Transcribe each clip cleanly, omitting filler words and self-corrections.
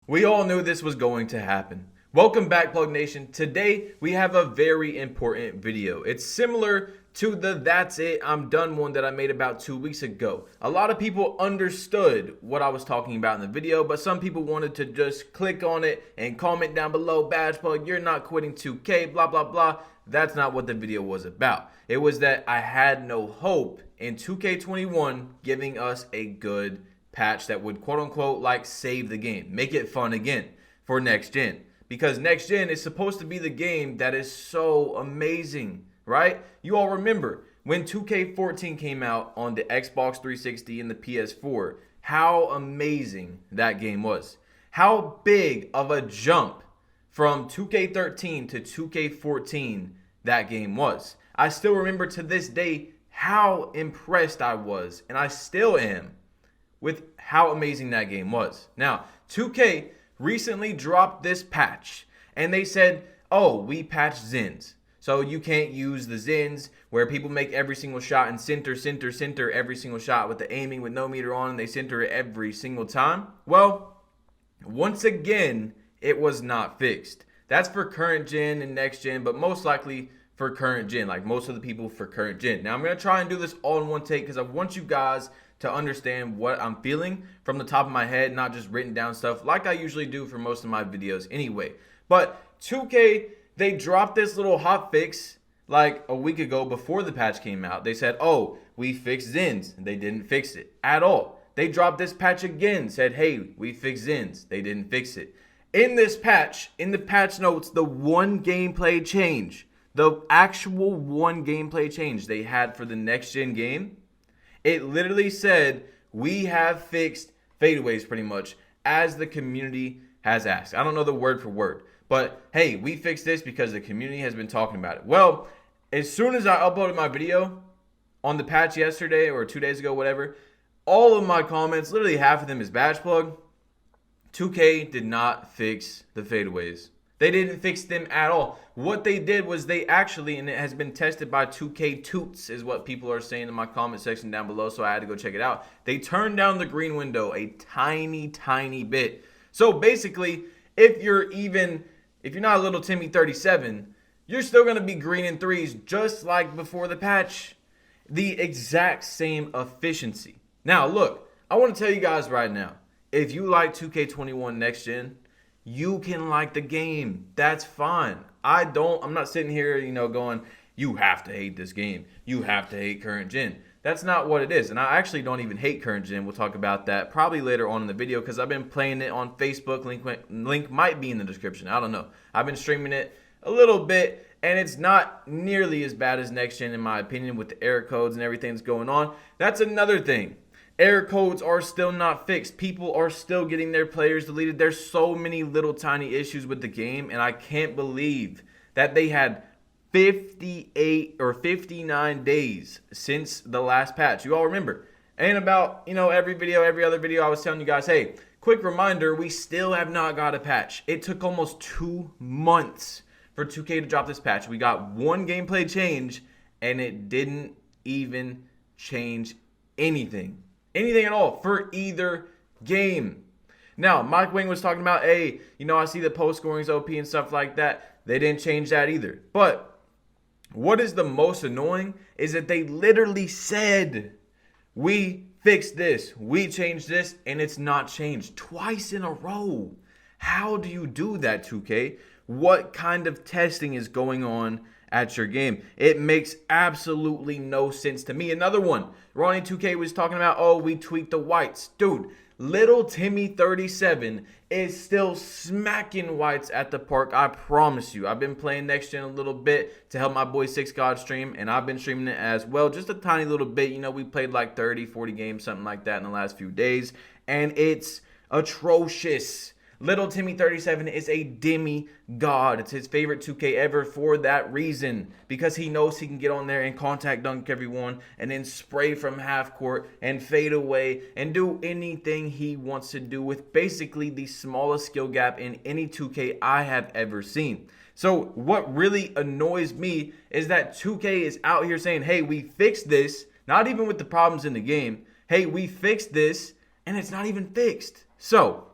We all knew this was going to happen. Welcome back, Plug Nation. Today, we have a very important video. It's similar to the "That's It, I'm Done" one that I made about 2 weeks ago. A lot of people understood what I was talking about in the video, but some people wanted to just click on it and comment down below, "Badge Plug, you're not quitting 2K, blah, blah, blah." That's not what the video was about. It was that I had no hope in 2K21 giving us a good patch that would quote unquote like save the game, make it fun again for next gen, because next gen is supposed to be the game that is so amazing, right? You all remember when 2K14 came out on the Xbox 360 and the PS4, how amazing that game was, how big of a jump from 2K13 to 2K14 that game was. I still remember to this day how impressed I was, and I still am, with how amazing that game was. Now, 2K recently dropped this patch, and they said, oh, we patched Zins. So you can't use the Zins where people make every single shot and center every single shot with the aiming with no meter on, and they center it every single time. Well, once again, it was not fixed. That's for current gen and next gen, but most likely for current gen, like most of the people for current gen. Now, I'm going to try and do this all in one take because I want you guys to understand what I'm feeling from the top of my head, not just written down stuff like I usually do for most of my videos anyway. But 2K, they dropped this little hot fix like a week ago before the patch came out. They said, oh, we fixed Zins. And they didn't fix it at all. They dropped this patch again, said, hey, we fixed Zins. They didn't fix it. In this patch, in the patch notes, the one gameplay change, the actual one gameplay change they had for the next gen game, it literally said, we have fixed fadeaways pretty much as the community has asked. I don't know the word for word, but hey, we fixed this because the community has been talking about it. Well, as soon as I uploaded my video on the patch yesterday or 2 days ago, whatever, all of my comments, literally half of them is Badge Plug. 2K did not fix the fadeaways. They didn't fix them at all. What they did was they actually, and it has been tested by 2K Toots, is what people are saying in my comment section down below, so I had to go check it out. They turned down the green window a tiny bit. So basically, if you're not a little Timmy 37, you're still going to be green in threes just like before the patch. The exact same efficiency. Now, look, I want to tell you guys right now, if you like 2K21 Next Gen, you can like the game. That's fine. I'm not sitting here, going, you have to hate this game. You have to hate current gen. That's not what it is. And I actually don't even hate current gen. We'll talk about that probably later on in the video because I've been playing it on Facebook. Link might be in the description. I don't know. I've been streaming it a little bit, and it's not nearly as bad as next gen in my opinion with the error codes and everything that's going on. That's another thing. Error codes are still not fixed. People are still getting their players deleted. There's so many little tiny issues with the game, and I can't believe that they had 58 or 59 days since the last patch. You all remember. And about, every other video I was telling you guys, hey, quick reminder, we still have not got a patch. It took almost 2 months for 2K to drop this patch. We got one gameplay change, and it didn't even change anything at all for either game. Now, Mike Wing was talking about, hey, I see the post scoring is OP and stuff like that. They didn't change that either. But what is the most annoying is that they literally said, we fixed this, we changed this, and it's not changed twice in a row. How do you do that, 2K? What kind of testing is going on at your game? It makes absolutely no sense to me. Another one, Ronnie 2K was talking about, oh, we tweaked the whites. Dude, little Timmy 37 is still smacking whites at the park. I promise you. I've been playing next gen a little bit to help my boy 6God stream, and I've been streaming it as well, just a tiny little bit. We played like 30, 40 games, something like that in the last few days, and it's atrocious. Little Timmy 37 is a demigod. It's his favorite 2K ever for that reason. Because he knows he can get on there and contact dunk everyone and then spray from half court and fade away and do anything he wants to do with basically the smallest skill gap in any 2K I have ever seen. So what really annoys me is that 2K is out here saying, hey, we fixed this, not even with the problems in the game. Hey, we fixed this, and it's not even fixed. So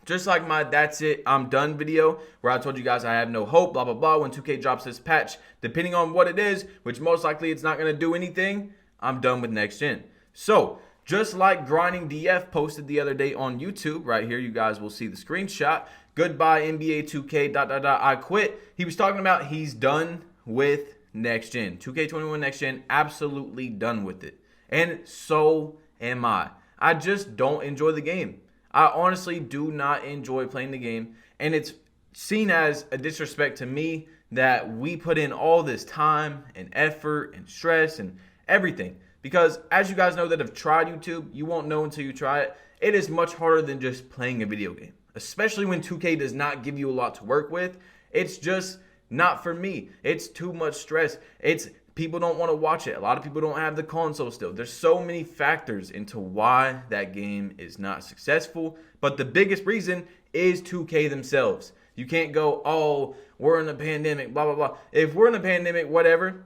Just like my "that's it, I'm done" video, where I told you guys I have no hope, blah, blah, blah, when 2K drops this patch, depending on what it is, which most likely it's not going to do anything, I'm done with next gen. So, just like Grinding DF posted the other day on YouTube, right here, you guys will see the screenshot. Goodbye NBA 2K, ... I quit. He was talking about he's done with next gen. 2K21 next gen, absolutely done with it. And so am I. I just don't enjoy the game. I honestly do not enjoy playing the game. And it's seen as a disrespect to me that we put in all this time and effort and stress and everything. Because as you guys know that have tried YouTube, you won't know until you try it. It is much harder than just playing a video game. Especially when 2K does not give you a lot to work with. It's just not for me. It's too much stress. People don't want to watch it. A lot of people don't have the console still. There's so many factors into why that game is not successful. But the biggest reason is 2K themselves. You can't go, oh, we're in a pandemic, blah, blah, blah. If we're in a pandemic, whatever,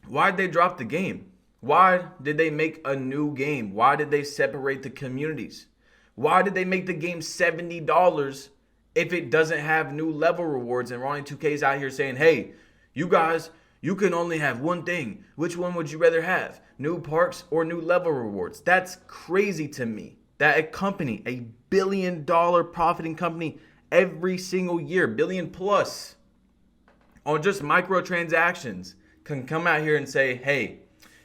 why'd they drop the game? Why did they make a new game? Why did they separate the communities? Why did they make the game $70 if it doesn't have new level rewards? And Ronnie 2K's out here saying, hey, you guys, you can only have one thing. Which one would you rather have? New parks or new level rewards? That's crazy to me. That a company, a $1 billion profiting company every single year, billion plus, on just microtransactions, can come out here and say, hey,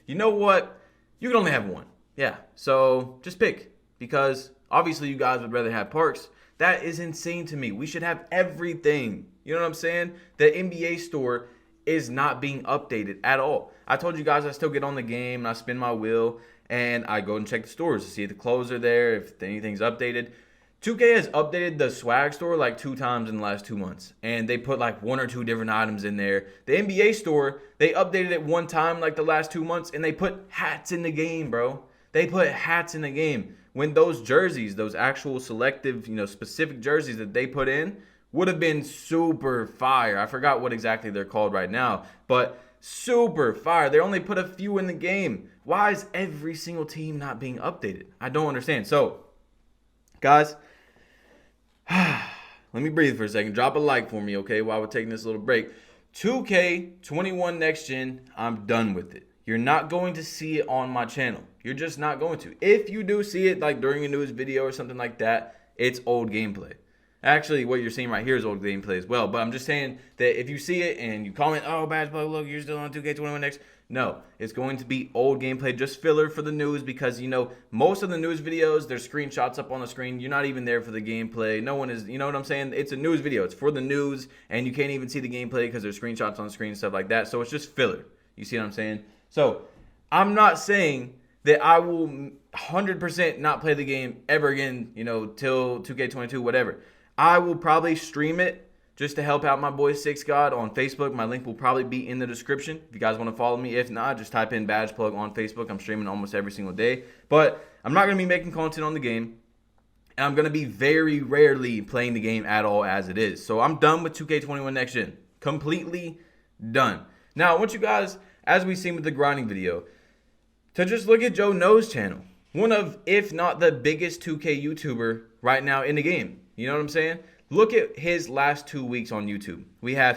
you know what? You can only have one. Yeah, so just pick. Because obviously you guys would rather have parks. That is insane to me. We should have everything. You know what I'm saying? The NBA store is not being updated at all. I told you guys I still get on the game and I spin my wheel and I go and check the stores to see if the clothes are there, if anything's updated. 2K has updated the swag store like 2 times in the last 2 months. And they put like 1 or 2 different items in there. The NBA store, they updated it 1 time like the last 2 months and they put hats in the game, bro. They put hats in the game. When those jerseys, those actual selective, specific jerseys that they put in would have been super fire. I forgot what exactly they're called right now, but super fire. They only put a few in the game. Why is every single team not being updated? I don't understand. So, guys, let me breathe for a second. Drop a like for me, okay, while we're taking this little break. 2K21 Next Gen, I'm done with it. You're not going to see it on my channel. You're just not going to. If you do see it like during a news video or something like that, it's old gameplay. Actually, what you're seeing right here is old gameplay as well. But I'm just saying that if you see it and you comment, oh, Bad Plug, look, you're still on 2K21 Next. No, it's going to be old gameplay, just filler for the news because, most of the news videos, there's screenshots up on the screen. You're not even there for the gameplay. No one is, you know what I'm saying? It's a news video. It's for the news, and you can't even see the gameplay because there's screenshots on the screen and stuff like that. So it's just filler. You see what I'm saying? So I'm not saying that I will 100% not play the game ever again, till 2K22, whatever. I will probably stream it just to help out my boy Six God on Facebook. My link will probably be in the description if you guys want to follow me. If not, just type in Badge Plug on Facebook. I'm streaming almost every single day. But I'm not going to be making content on the game. And I'm going to be very rarely playing the game at all as it is. So I'm done with 2K21 Next Gen. Completely done. Now, I want you guys, as we've seen with the grinding video, to just look at Joe No's channel. One of, if not the biggest 2K YouTuber right now in the game. You know what I'm saying? Look at his last 2 weeks on YouTube.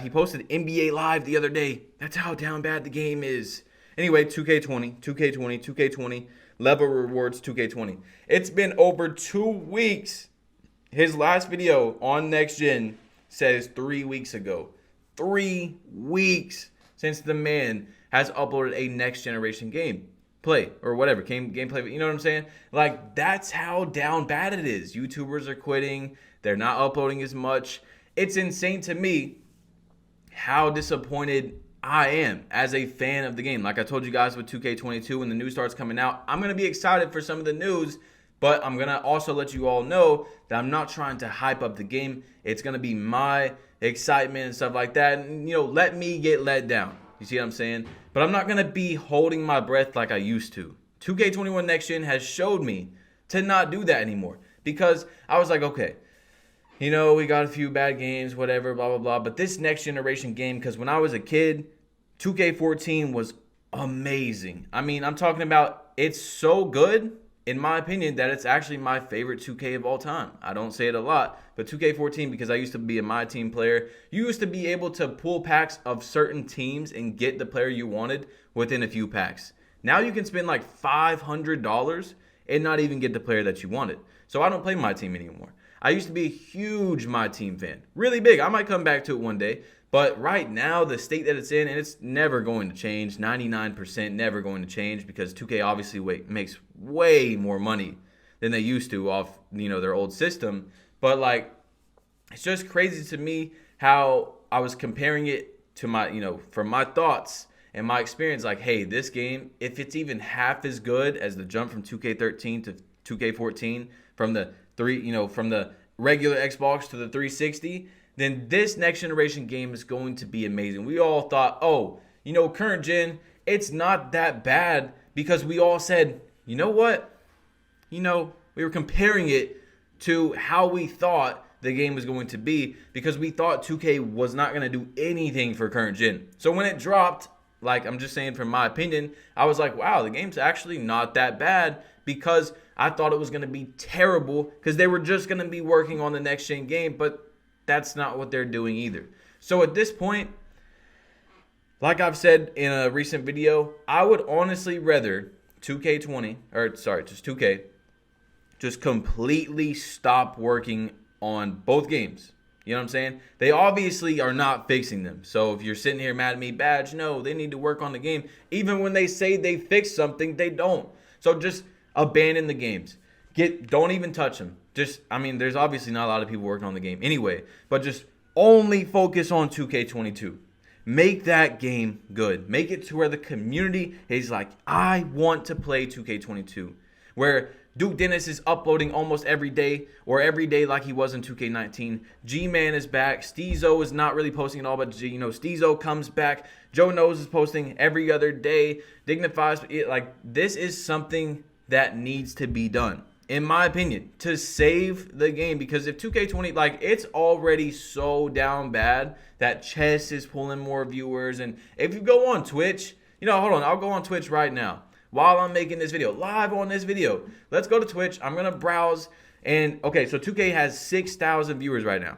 He posted NBA Live the other day. That's how down bad the game is. Anyway, 2K20, 2K20, 2K20, level rewards 2K20. It's been over 2 weeks. His last video on Next Gen says 3 weeks ago. 3 weeks since the man has uploaded a next generation gameplay or whatever, gameplay, you know what I'm saying? Like, that's how down bad it is. YouTubers are quitting. They're not uploading as much. It's insane to me how disappointed I am as a fan of the game. Like I told you guys with 2K22, when the news starts coming out, I'm going to be excited for some of the news, but I'm going to also let you all know that I'm not trying to hype up the game. It's going to be my excitement and stuff like that. And, let me get let down. You see what I'm saying? But I'm not going to be holding my breath like I used to. 2K21 Next Gen has showed me to not do that anymore because I was like, okay, we got a few bad games, whatever, blah, blah, blah. But this next generation game, because when I was a kid, 2K14 was amazing. I mean, I'm talking about it's so good in my opinion, that it's actually my favorite 2K of all time. I don't say it a lot, but 2K14, because I used to be a My Team player, you used to be able to pull packs of certain teams and get the player you wanted within a few packs. Now you can spend like $500 and not even get the player that you wanted. So I don't play My Team anymore. I used to be a huge My Team fan. Really big. I might come back to it one day. But right now, the state that it's in, and it's never going to change, 99% never going to change, because 2K obviously makes way more money than they used to off, their old system. But like, it's just crazy to me how I was comparing it to my, from my thoughts and my experience. Like, hey, this game, if it's even half as good as the jump from 2K13 to 2K14, from the from the regular Xbox to the 360, then this next generation game is going to be amazing. We all thought, oh, current gen, it's not that bad, because we all said, you know what? We were comparing it to how we thought the game was going to be, because we thought 2K was not going to do anything for current gen. So when it dropped, like, I'm just saying from my opinion, I was like, wow, the game's actually not that bad, because I thought it was going to be terrible, because they were just going to be working on the next gen game, but that's not what they're doing either. So at this point, like I've said in a recent video, I would honestly rather 2K just completely stop working on both games. You know what I'm saying? They obviously are not fixing them. So if you're sitting here mad at me, Badge, no, they need to work on the game. Even when they say they fixed something, they don't. So just abandon the games. Don't even touch them. There's obviously not a lot of people working on the game anyway, but just only focus on 2K22. Make that game good. Make it to where the community is like, I want to play 2K22. Where Duke Dennis is uploading almost every day, or every day like he was in 2K19. G-Man is back. Steezo is not really posting at all, but Steezo comes back. Joe Knows is posting every other day. Dignifies, this is something that needs to be done, in my opinion, to save the game. Because if 2K20, it's already so down bad that chess is pulling more viewers. And if you go on Twitch, hold on, I'll go on Twitch right now while I'm making this video, live on this video. Let's go to Twitch. I'm going to browse. And, okay, so 2K has 6,000 viewers right now.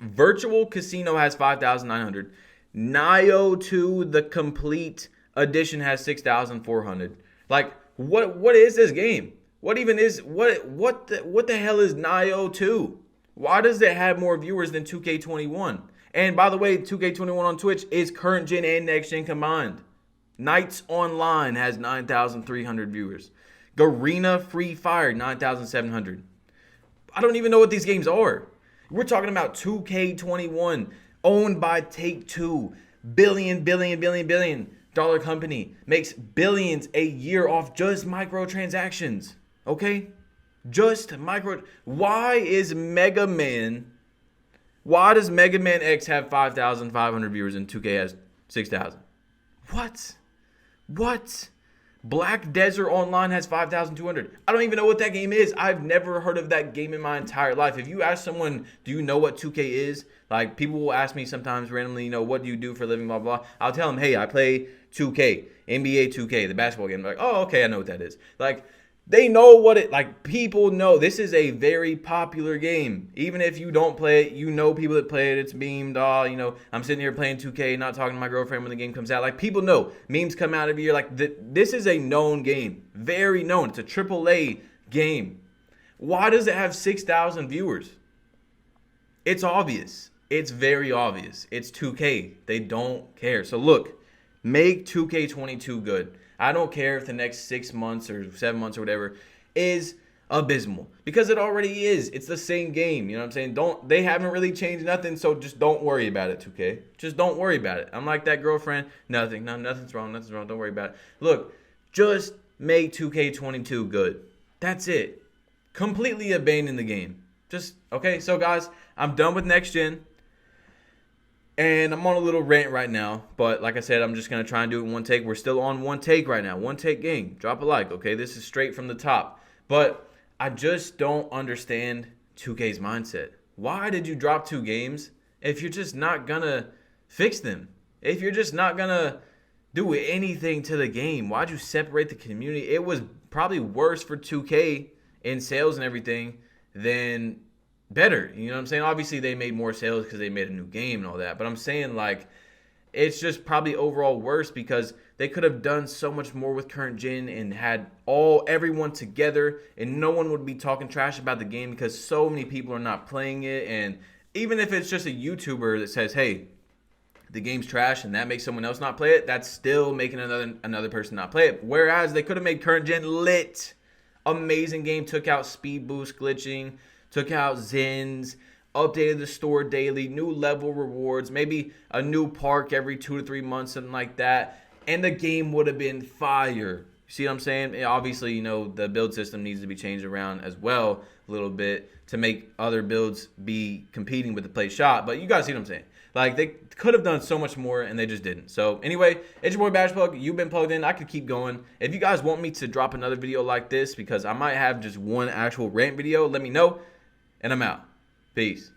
Virtual Casino has 5,900. Nio 2, the complete edition, has 6,400. What is this game? What even is what the hell is Nio 2? Why does it have more viewers than 2K21? And by the way, 2K21 on Twitch is current gen and next gen combined. Knights Online has 9,300 viewers. Garena Free Fire 9,700. I don't even know what these games are. We're talking about 2K21, owned by Take-Two, billion dollar company, makes billions a year off just microtransactions. Okay? Just micro. Why does Mega Man X have 5,500 viewers and 2K has 6,000? What? Black Desert Online has 5,200. I don't even know what that game is. I've never heard of that game in my entire life. If you ask someone, do you know what 2K is? People will ask me sometimes randomly, what do you do for a living, blah, blah. I'll tell them, hey, I play 2K, NBA 2K, the basketball game. They're like, oh, okay, I know what that is. They know what it, people know. This is a very popular game. Even if you don't play it, people that play it. It's memed. I'm sitting here playing 2K, not talking to my girlfriend when the game comes out. People know. Memes come out every year. This is a known game. Very known. It's a AAA game. Why does it have 6,000 viewers? It's obvious. It's very obvious. It's 2K. They don't care. So look, make 2K22 good. I don't care if the next 6 months or 7 months or whatever is abysmal, because it already is. It's the same game. You know what I'm saying? They haven't really changed nothing, so just don't worry about it, 2K. Just don't worry about it. I'm like that girlfriend. Nothing's wrong. Don't worry about it. Look, just make 2K22 good. That's it. Completely abandon the game. Okay, so guys, I'm done with next gen. And I'm on a little rant right now, but like I said, I'm just going to try and do it in one take. We're still on one take right now. One take gang. Drop a like, okay? This is straight from the top. But I just don't understand 2K's mindset. Why did you drop 2 games if you're just not going to fix them? If you're just not going to do anything to the game, why'd you separate the community? It was probably worse for 2K in sales and everything than better. You know what I'm saying? Obviously, they made more sales because they made a new game and all that. But I'm saying, like, it's just probably overall worse because they could have done so much more with current gen and had everyone together, and no one would be talking trash about the game because so many people are not playing it. And even if it's just a YouTuber that says, hey, the game's trash, and that makes someone else not play it, that's still making another person not play it. Whereas they could have made current gen lit. Amazing game, took out speed boost glitching, took out Zins, updated the store daily, new level rewards, maybe a new park every 2 to 3 months, something like that, and the game would have been fire. See what I'm saying? Obviously, you know, the build system needs to be changed around as well a little bit to make other builds be competing with the play shot, but you guys see what I'm saying? Like, they could have done so much more, and they just didn't. So, anyway, it's your boy Bash Plug. You've been plugged in. I could keep going. If you guys want me to drop another video like this, because I might have just one actual rant video, let me know, and I'm out. Peace.